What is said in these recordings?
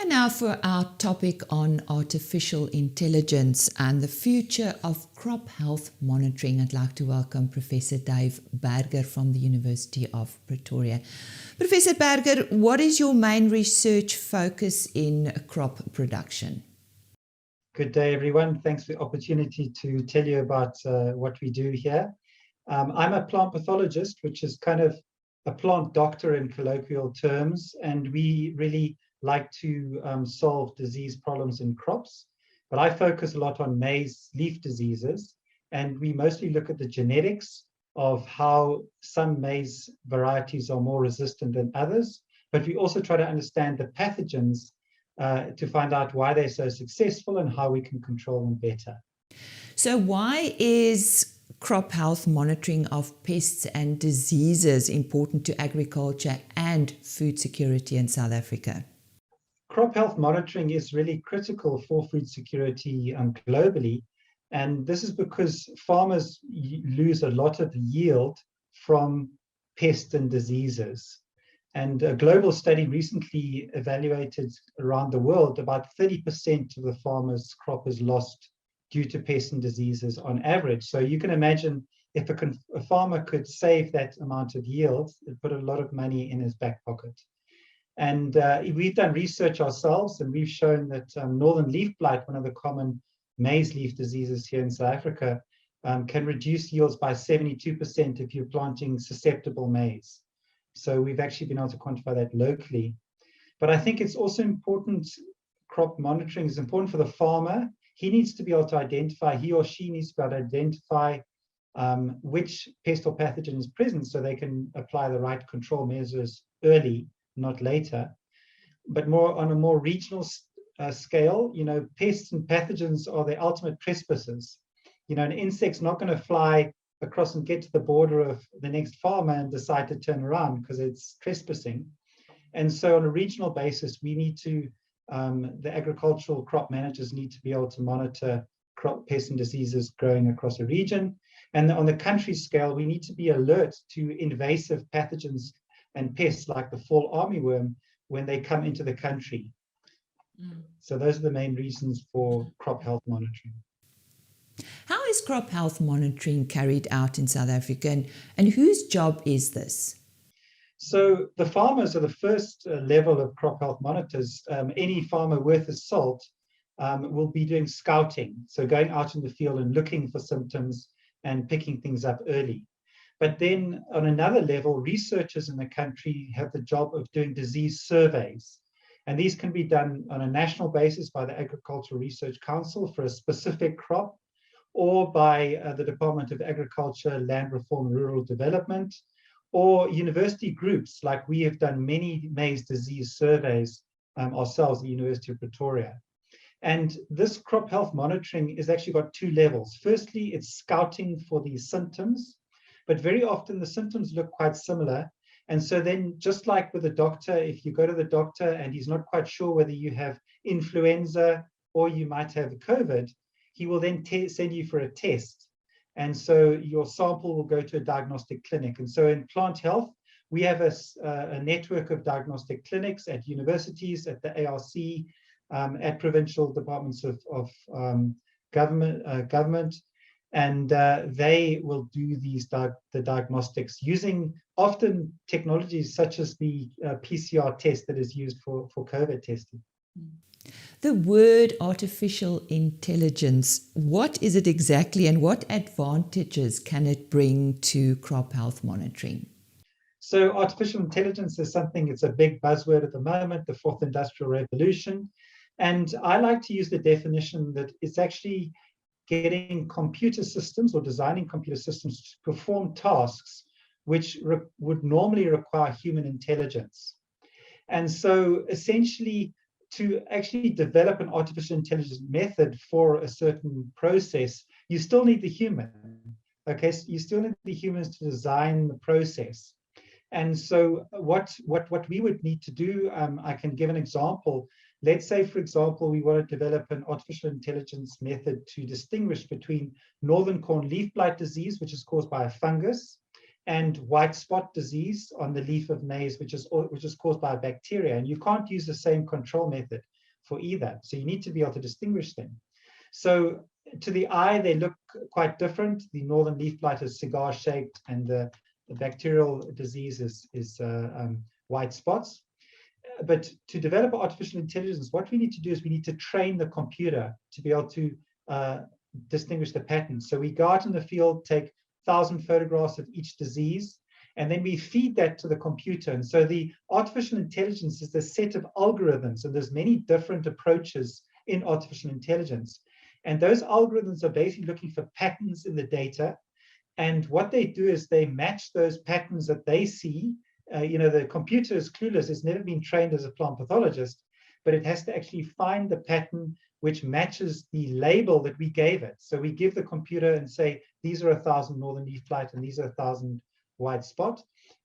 And now for our topic on artificial intelligence and the future of crop health monitoring. I'd like to welcome Professor Dave Burger from the University of Pretoria. Professor Burger, what is your main research focus in crop production? Good day, everyone. Thanks for the opportunity to tell you about what we do here. I'm a plant pathologist, which is kind of a plant doctor in colloquial terms, and we really like to solve disease problems in crops. But I focus a lot on maize leaf diseases, and we mostly look at the genetics of how some maize varieties are more resistant than others. But we also try to understand the pathogens to find out why they're so successful and how we can control them better. So why is crop health monitoring of pests and diseases important to agriculture and food security in South Africa? Crop health monitoring is really critical for food security globally. And this is because farmers lose a lot of yield from pests and diseases. And a global study recently evaluated around the world about 30% of the farmer's crop is lost due to pests and diseases on average. So you can imagine if a farmer could save that amount of yield, it put a lot of money in his back pocket. And we've done research ourselves, and we've shown that northern leaf blight, one of the common maize leaf diseases here in South Africa, can reduce yields by 72% if you're planting susceptible maize. So we've actually been able to quantify that locally. But I think it's also important, crop monitoring is important for the farmer. He needs to be able to identify, he or she needs to be able to identify which pest or pathogen is present so they can apply the right control measures early, not later. But on a more regional scale, pests and pathogens are the ultimate trespassers. An insect's not going to fly across and get to the border of the next farmer and decide to turn around because it's trespassing. And so on a regional basis, we need to, the agricultural crop managers need to be able to monitor crop pests and diseases growing across a region. And on the country scale, we need to be alert to invasive pathogens and pests like the fall armyworm when they come into the country. So those are the main reasons for crop health monitoring. How is crop health monitoring carried out in South Africa, and whose job is this? So the farmers are the first level of crop health monitors. Any farmer worth his salt will be doing scouting, so going out in the field and looking for symptoms and picking things up early. But then on another level, researchers in the country have the job of doing disease surveys. And these can be done on a national basis by the Agricultural Research Council for a specific crop, or by the Department of Agriculture, Land Reform and Rural Development, or university groups, like we have done many maize disease surveys ourselves at the University of Pretoria. And this crop health monitoring has actually got two levels. Firstly, it's scouting for these symptoms, but very often the symptoms look quite similar. And so then, just like with a doctor, if you go to the doctor and he's not quite sure whether you have influenza or you might have COVID, he will then send you for a test. And so your sample will go to a diagnostic clinic. And so in plant health, we have a network of diagnostic clinics at universities, at the ARC, at provincial departments of government. And they will do the diagnostics using often technologies such as the PCR test that is used for COVID testing. The word artificial intelligence, what is it exactly, and what advantages can it bring to crop health monitoring? So artificial intelligence is something, it's a big buzzword at the moment, the fourth industrial revolution. And I like to use the definition that it's actually getting computer systems or designing computer systems to perform tasks which would normally require human intelligence. And so essentially, to actually develop an artificial intelligence method for a certain process, you still need the human. Okay, so you still need the humans to design the process. And so what we would need to do, I can give an example. Let's say, for example, we want to develop an artificial intelligence method to distinguish between northern corn leaf blight disease, which is caused by a fungus, and white spot disease on the leaf of maize, which is caused by a bacteria. And you can't use the same control method. for either. So you need to be able to distinguish them. So to the eye, they look quite different. The northern leaf blight is cigar-shaped, and the bacterial disease is white spots. But to develop artificial intelligence, what we need to do is we need to train the computer to be able to distinguish the patterns. So we go out in the field, take 1,000 photographs of each disease, and then we feed that to the computer. And so the artificial intelligence is a set of algorithms, and there's many different approaches in artificial intelligence. And those algorithms are basically looking for patterns in the data. And what they do is they match those patterns that they see. The computer is clueless. It's never been trained as a plant pathologist, but it has to actually find the pattern which matches the label that we gave it. So we give the computer and say, these are 1,000 northern leaf blight and these are 1,000 white spot.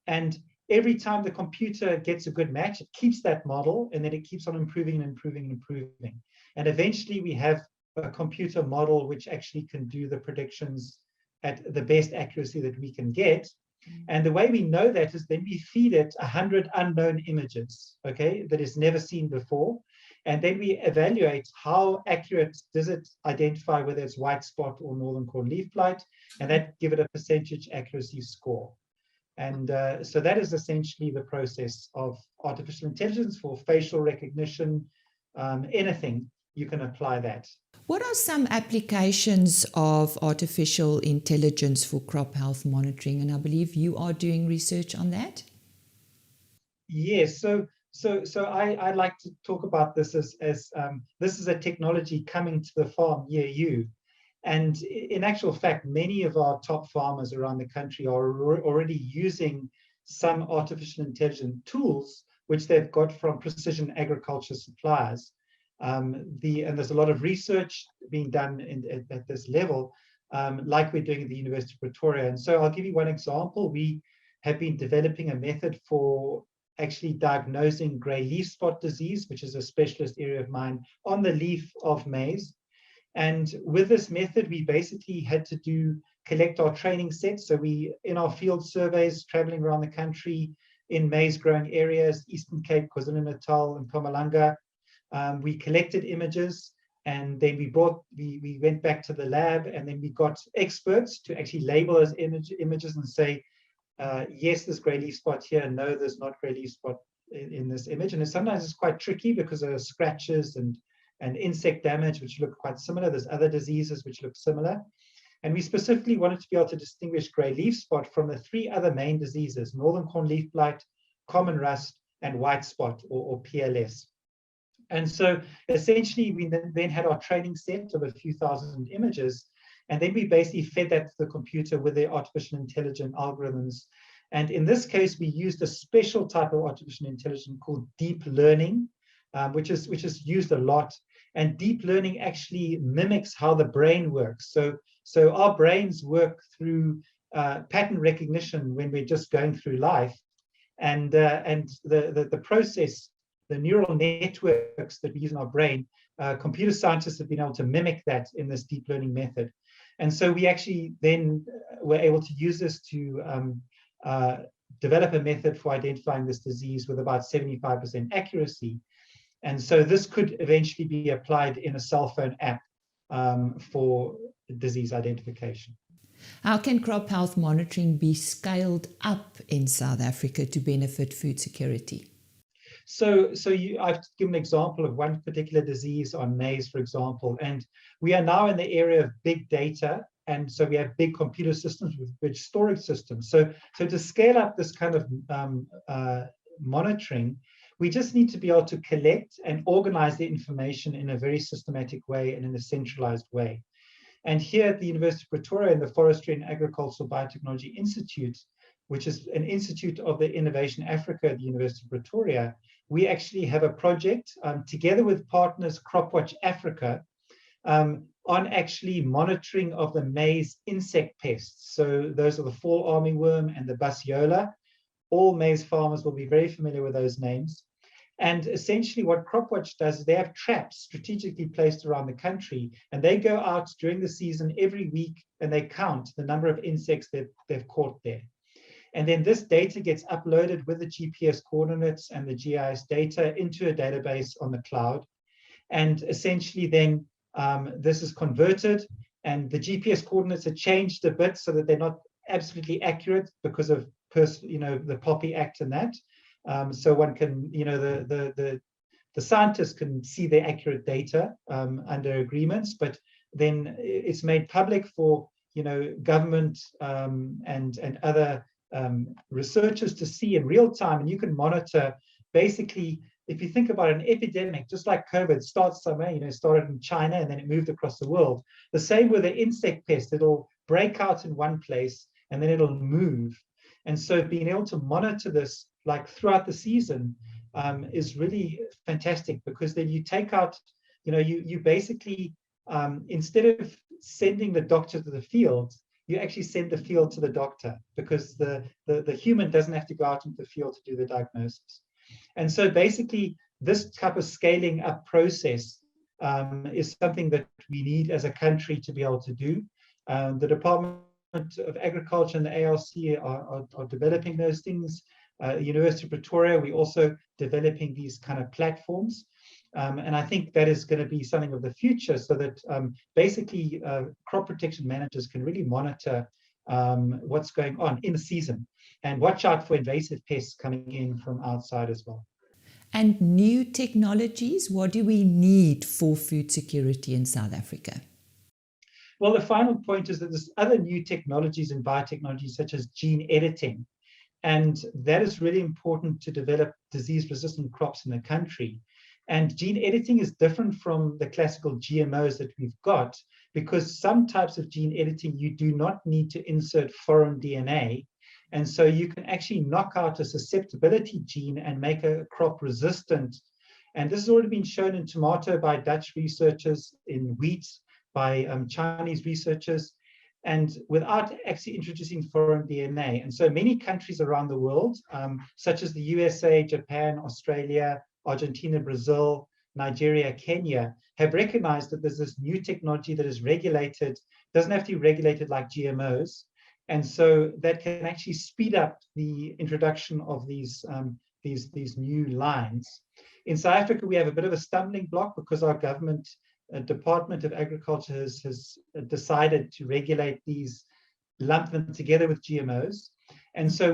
And every time the computer gets a good match, it keeps that model, and then it keeps on improving and improving and improving. And eventually we have a computer model which actually can do the predictions at the best accuracy that we can get. And the way we know that is then we feed it 100 unknown images, okay, that is never seen before. And then we evaluate how accurate does it identify whether it's white spot or northern corn leaf blight, and that give it a percentage accuracy score. And so that is essentially the process of artificial intelligence for facial recognition, anything, you can apply that. What are some applications of artificial intelligence for crop health monitoring? And I believe you are doing research on that. Yes, so I'd like to talk about this as this is a technology coming to the farm near you. And in actual fact, many of our top farmers around the country are already using some artificial intelligence tools, which they've got from precision agriculture suppliers. And there's a lot of research being done at this level, like we're doing at the University of Pretoria. And so I'll give you one example. We have been developing a method for actually diagnosing grey leaf spot disease, which is a specialist area of mine, on the leaf of maize. And with this method, we basically had to collect our training sets. So we, in our field surveys, traveling around the country in maize growing areas, Eastern Cape, KwaZulu-Natal, and Mpumalanga, we collected images, and then we went back to the lab, and then we got experts to actually label those images and say, yes, there's grey leaf spot here, no, there's not grey leaf spot in this image. And sometimes it's quite tricky because there are scratches and insect damage which look quite similar. There's other diseases which look similar. And we specifically wanted to be able to distinguish grey leaf spot from the 3 other main diseases: northern corn leaf blight, common rust, and white spot or PLS. And so essentially we then had our training set of a few thousand images, and then we basically fed that to the computer with their artificial intelligence algorithms. And in this case, we used a special type of artificial intelligence called deep learning, which is used a lot. And deep learning actually mimics how the brain works. So our brains work through pattern recognition when we're just going through life. And the process, the neural networks that we use in our brain, computer scientists have been able to mimic that in this deep learning method. And so we actually then were able to use this to develop a method for identifying this disease with about 75% accuracy. And so this could eventually be applied in a cell phone app for disease identification. How can crop health monitoring be scaled up in South Africa to benefit food security? So I've given an example of one particular disease on maize, for example, and we are now in the area of big data, and so we have big computer systems with rich storage systems. So to scale up this kind of monitoring, we just need to be able to collect and organize the information in a very systematic way and in a centralized way. And here at the University of Pretoria, in the Forestry and Agricultural Biotechnology Institute, which is an institute of the Innovation Africa at the University of Pretoria, we actually have a project together with partners CropWatch Africa on actually monitoring of the maize insect pests. So those are the fall armyworm and the bassiola. All maize farmers will be very familiar with those names. And essentially what CropWatch does is they have traps strategically placed around the country, and they go out during the season every week and they count the number of insects that they've caught there. And then this data gets uploaded with the GPS coordinates and the GIS data into a database on the cloud. And essentially then this is converted, and the GPS coordinates are changed a bit so that they're not absolutely accurate because of the POPI Act and that. So one can, the scientists can see the accurate data under agreements, but then it's made public for government and other researchers to see in real time, and you can monitor. Basically, if you think about an epidemic, just like COVID starts somewhere, started in China and then it moved across the world. The same with the insect pest, it'll break out in one place and then it'll move. And so being able to monitor this like throughout the season is really fantastic, because then you take out, you basically, instead of sending the doctor to the field, you actually send the field to the doctor, because the human doesn't have to go out into the field to do the diagnosis. And so basically this type of scaling up process is something that we need as a country to be able to do. The Department of Agriculture and the ARC are developing those things. University of Pretoria, we're also developing these kind of platforms. And I think that is going to be something of the future, so that basically crop protection managers can really monitor what's going on in the season and watch out for invasive pests coming in from outside as well. And new technologies, what do we need for food security in South Africa? Well, the final point is that there's other new technologies in biotechnology, such as gene editing. And that is really important to develop disease-resistant crops in the country. And gene editing is different from the classical GMOs that we've got, because some types of gene editing, you do not need to insert foreign DNA. And so you can actually knock out a susceptibility gene and make a crop resistant. And this has already been shown in tomato by Dutch researchers, in wheat by Chinese researchers, and without actually introducing foreign DNA. And so many countries around the world, such as the USA, Japan, Australia, Argentina, Brazil, Nigeria, Kenya, have recognized that there's this new technology that is regulated, doesn't have to be regulated like GMOs. And so that can actually speed up the introduction of these new lines. In South Africa, we have a bit of a stumbling block, because our government Department of Agriculture has decided to regulate these, lump them together with GMOs. And so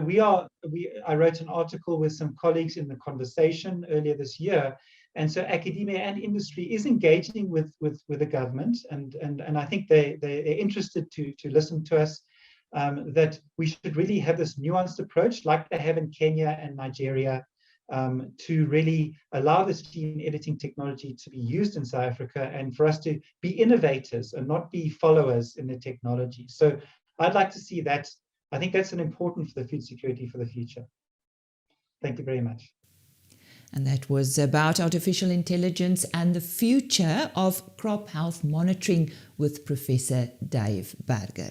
I wrote an article with some colleagues in The Conversation earlier this year. And so academia and industry is engaging with the government. And I think they're interested to listen to us, that we should really have this nuanced approach like they have in Kenya and Nigeria, to really allow this gene editing technology to be used in South Africa, and for us to be innovators and not be followers in the technology. So I'd like to see that. I think that's important for the food security for the future. Thank you very much. And that was about artificial intelligence and the future of crop health monitoring with Professor Dave Burger.